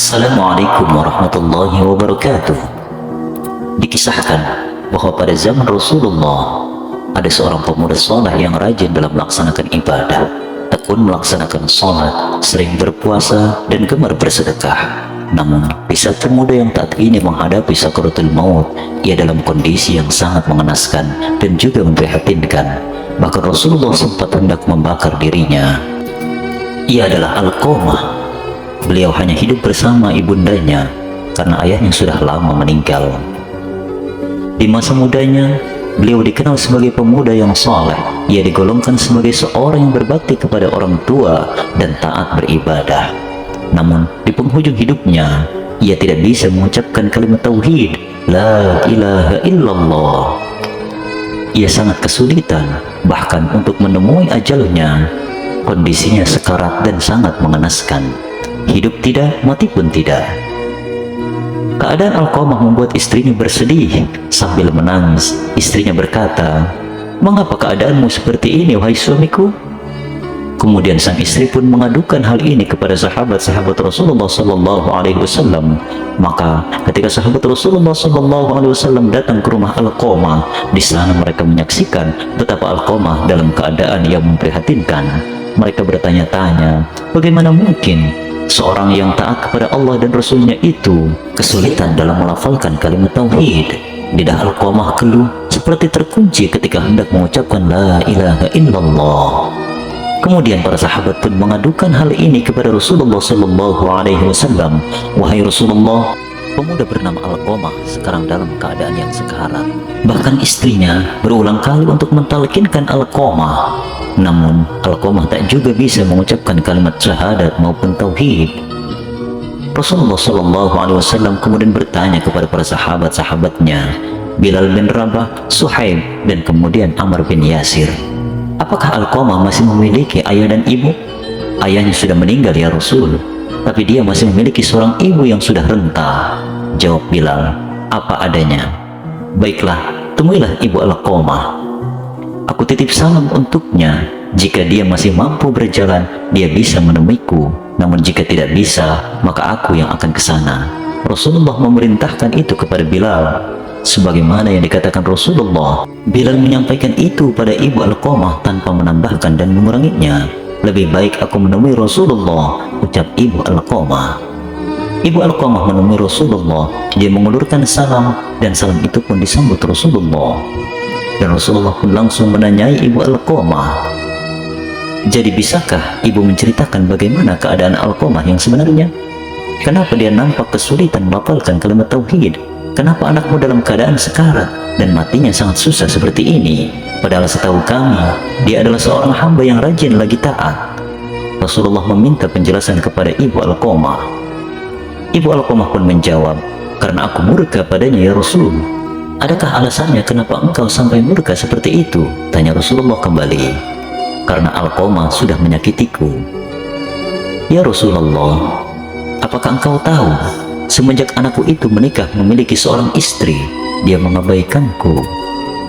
Assalamualaikum warahmatullahi wabarakatuh. Dikisahkan bahwa pada zaman Rasulullah ada seorang pemuda soleh yang rajin dalam melaksanakan ibadah, tekun melaksanakan sholat, sering berpuasa dan gemar bersedekah. Namun di saat pemuda yang taat ini menghadapi sakaratul maut, ia dalam kondisi yang sangat mengenaskan dan juga memprihatinkan. Bahkan Rasulullah sempat hendak membakar dirinya. Ia adalah Alqamah. Beliau hanya hidup bersama ibundanya karena ayahnya sudah lama meninggal. Di masa mudanya, beliau dikenal sebagai pemuda yang saleh. Ia digolongkan sebagai seorang yang berbakti kepada orang tua dan taat beribadah. Namun, di penghujung hidupnya, ia tidak bisa mengucapkan kalimat tauhid, La ilaha illallah. Ia sangat kesulitan, bahkan untuk menemui ajalnya. Kondisinya sekarat dan sangat mengenaskan. Hidup tidak, mati pun tidak. Keadaan Alqamah membuat istrinya bersedih. Sambil menangis, istrinya berkata, "Mengapa keadaanmu seperti ini, wahai suamiku?" Kemudian sang istri pun mengadukan hal ini kepada sahabat-sahabat Rasulullah Sallallahu Alaihi Wasallam. Maka ketika sahabat Rasulullah Sallallahu Alaihi Wasallam datang ke rumah Alqamah, di sana mereka menyaksikan betapa Alqamah dalam keadaan yang memprihatinkan. Mereka bertanya-tanya, bagaimana mungkin seorang yang taat kepada Allah dan Rasulnya itu kesulitan dalam melafalkan kalimat tauhid. Lidah Alqamah keluh seperti terkunci ketika hendak mengucapkan La ilaha illallah. Kemudian para sahabat pun mengadukan hal ini kepada Rasulullah Sallallahu Alaihi Wasallam. Wahai Rasulullah, pemuda bernama Alqamah sekarang dalam keadaan yang sekarat. Bahkan istrinya berulang kali untuk mentalkinkan Alqamah. Namun Alqamah tak juga bisa mengucapkan kalimat syahadat maupun tauhid. Rasulullah Sallallahu Alaihi Wasallam kemudian bertanya kepada para sahabat-sahabatnya, Bilal bin Rabah, Suhaib, dan kemudian Ammar bin Yasir, apakah Alqamah masih memiliki ayah dan ibu? Ayahnya sudah meninggal ya Rasul, tapi dia masih memiliki seorang ibu yang sudah renta. Jawab Bilal, apa adanya. Baiklah, temuilah ibu Alqamah. Aku titip salam untuknya. Jika dia masih mampu berjalan, dia bisa menemuiku. Namun jika tidak bisa, maka aku yang akan ke sana. Rasulullah memerintahkan itu kepada Bilal. Sebagaimana yang dikatakan Rasulullah, Bilal menyampaikan itu pada ibu Alqamah tanpa menambahkan dan menguranginya. Lebih baik aku menemui Rasulullah, ucap ibu Alqamah. Ibu Alqamah menemui Rasulullah. Dia mengulurkan salam, dan salam itu pun disambut Rasulullah. Dan Rasulullah pun langsung menanyai ibu Alqamah, jadi bisakah ibu menceritakan bagaimana keadaan Alqamah yang sebenarnya? Kenapa dia nampak kesulitan melafalkan kalimat tauhid? Kenapa anakmu dalam keadaan sekarat dan matinya sangat susah seperti ini? Padahal setahu kami, dia adalah seorang hamba yang rajin lagi taat. Rasulullah meminta penjelasan kepada ibu Alqamah. Ibu Alqamah pun menjawab, karena aku murka padanya ya Rasul. Adakah alasannya kenapa engkau sampai murka seperti itu? Tanya Rasulullah kembali. Karena Alqamah sudah menyakitiku. Ya Rasulullah, apakah engkau tahu, semenjak anakku itu menikah memiliki seorang istri, dia mengabaikanku.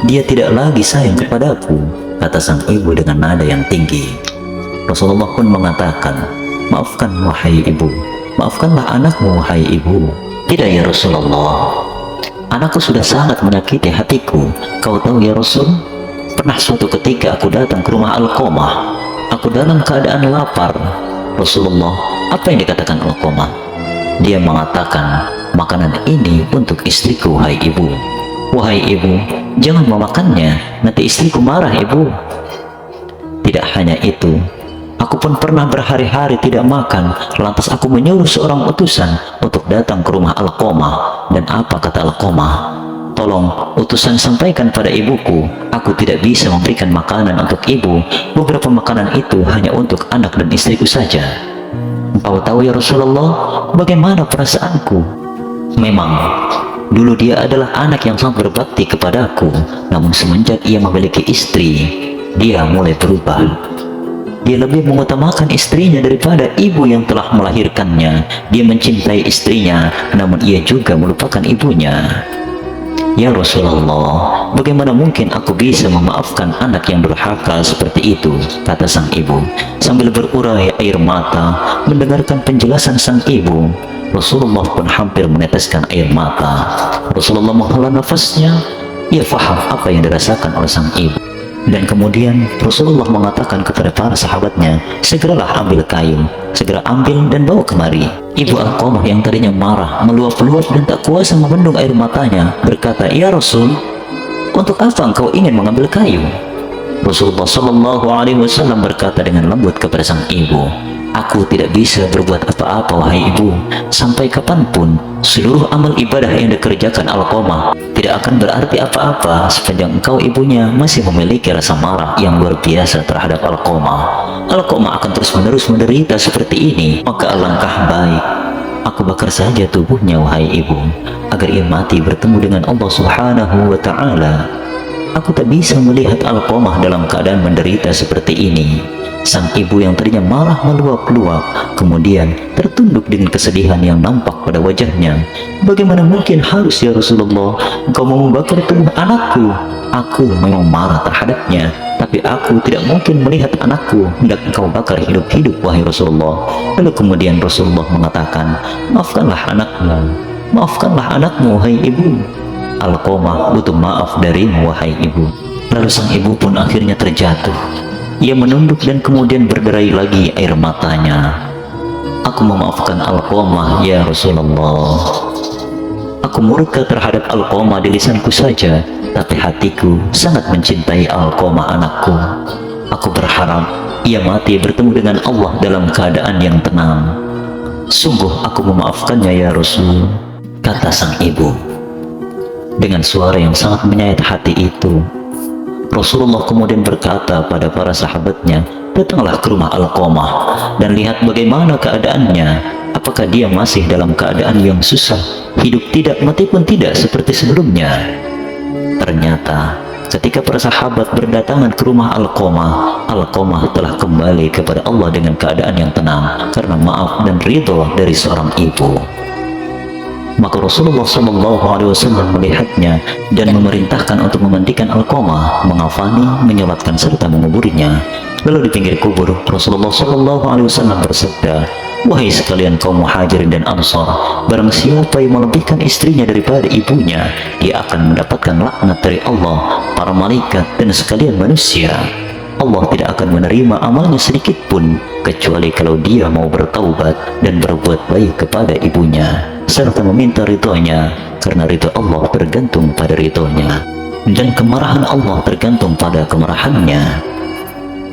Dia tidak lagi sayang kepadaku, kata sang ibu dengan nada yang tinggi. Rasulullah pun mengatakan, maafkan wahai ibu, maafkanlah anakmu wahai ibu. Tidak ya Rasulullah, anakku sudah sangat menyakiti hatiku. Kau tahu ya Rasul, pernah suatu ketika aku datang ke rumah Alqamah. Aku dalam keadaan lapar. Rasulullah, apa yang dikatakan Alqamah? Dia mengatakan, makanan ini untuk istriku wahai ibu. Wahai ibu, jangan memakannya, nanti istriku marah ibu. Tidak hanya itu, aku pun pernah berhari-hari tidak makan. Lantas aku menyuruh seorang utusan untuk datang ke rumah Alqamah. Dan apa kata Alqamah? Tolong utusan sampaikan pada ibuku, aku tidak bisa memberikan makanan untuk ibu. Beberapa makanan itu hanya untuk anak dan istriku saja. Engkau tahu ya Rasulullah, bagaimana perasaanku? Memang dulu dia adalah anak yang sangat berbakti kepadaku. Namun semenjak ia memiliki istri, dia mulai berubah. Dia lebih mengutamakan istrinya daripada ibu yang telah melahirkannya. Dia mencintai istrinya, namun ia juga melupakan ibunya. Ya Rasulullah, bagaimana mungkin aku bisa memaafkan anak yang durhaka seperti itu, kata sang ibu. Sambil berurai air mata mendengarkan penjelasan sang ibu, Rasulullah pun hampir meneteskan air mata. Rasulullah menghela nafasnya. Ia faham apa yang dirasakan oleh sang ibu. Dan kemudian Rasulullah mengatakan kepada para sahabatnya, segeralah ambil kayu, segera ambil dan bawa kemari. Ibu Alqamah yang tadinya marah, meluap-luap dan tak kuasa membendung air matanya, berkata, "Ya Rasul, untuk apa engkau ingin mengambil kayu?" Rasulullah Shallallahu Alaihi Wasallam berkata dengan lembut kepada sang ibu, "Aku tidak bisa berbuat apa-apa, wahai ibu. Sampai kapanpun, seluruh amal ibadah yang dikerjakan Alqamah tidak akan berarti apa-apa sepanjang engkau ibunya masih memiliki rasa marah yang luar biasa terhadap Alqamah. Alqamah akan terus-menerus menderita seperti ini. Maka alangkah baik aku bakar saja tubuhnya, wahai ibu, agar ia mati bertemu dengan Allah Subhanahu wa Ta'ala. Aku tak bisa melihat Alqamah dalam keadaan menderita seperti ini." Sang ibu yang tadinya marah meluap-luap, kemudian tertunduk dengan kesedihan yang nampak pada wajahnya. "Bagaimana mungkin harus, ya Rasulullah, engkau mau membakar tubuh anakku? Aku memang marah terhadapnya, tapi aku tidak mungkin melihat anakku hendak engkau bakar hidup-hidup, wahai Rasulullah." Lalu kemudian Rasulullah mengatakan, "Maafkanlah anakmu, maafkanlah anakmu, wahai ibu. Alqamah butuh maaf darimu, wahai ibu." Lalu sang ibu pun akhirnya terjatuh. Ia menunduk dan kemudian berderai lagi air matanya. "Aku memaafkan Alqamah, ya Rasulullah. Aku murka terhadap Alqamah di lisanku saja, tapi hatiku sangat mencintai Alqamah anakku. Aku berharap ia mati bertemu dengan Allah dalam keadaan yang tenang. Sungguh aku memaafkannya, ya Rasul," kata sang ibu. Dengan suara yang sangat menyayat hati itu, Rasulullah kemudian berkata pada para sahabatnya, "Datanglah ke rumah Alqamah dan lihat bagaimana keadaannya. Apakah dia masih dalam keadaan yang susah, hidup tidak, mati pun tidak seperti sebelumnya?" Ternyata ketika para sahabat berdatangan ke rumah Alqamah, Alqamah telah kembali kepada Allah dengan keadaan yang tenang karena maaf dan ridho dari seorang ibu. Maka Rasulullah SAW melihatnya dan memerintahkan untuk memandikan Alqamah, mengafani, menyolatkan serta menguburnya. Lalu di pinggir kubur, Rasulullah SAW bersabda, "Wahai sekalian kaum Muhajirin dan Ansar, barang siapa yang melebihkan istrinya daripada ibunya, dia akan mendapatkan laknat dari Allah, para malaikat dan sekalian manusia. Allah tidak akan menerima amalnya sedikit pun, kecuali kalau dia mau bertaubat dan berbuat baik kepada ibunya, serta meminta ridhonya, karena ridho Allah bergantung pada ridhonya, dan kemarahan Allah tergantung pada kemarahannya."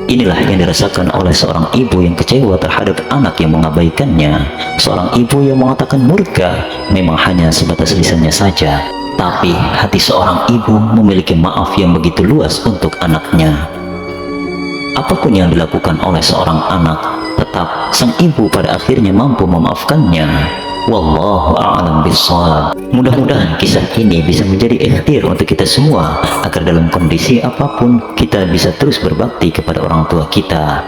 Inilah yang dirasakan oleh seorang ibu yang kecewa terhadap anak yang mengabaikannya. Seorang ibu yang mengatakan murka memang hanya sebatas lisannya saja, tapi hati seorang ibu memiliki maaf yang begitu luas untuk anaknya. Apapun yang dilakukan oleh seorang anak, tetap sang ibu pada akhirnya mampu memaafkannya. Wallahu a'lam bishawab. Mudah-mudahan kisah ini bisa menjadi ikhtiar untuk kita semua, agar dalam kondisi apapun kita bisa terus berbakti kepada orang tua kita.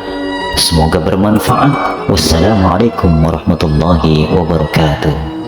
Semoga bermanfaat. Wassalamualaikum warahmatullahi wabarakatuh.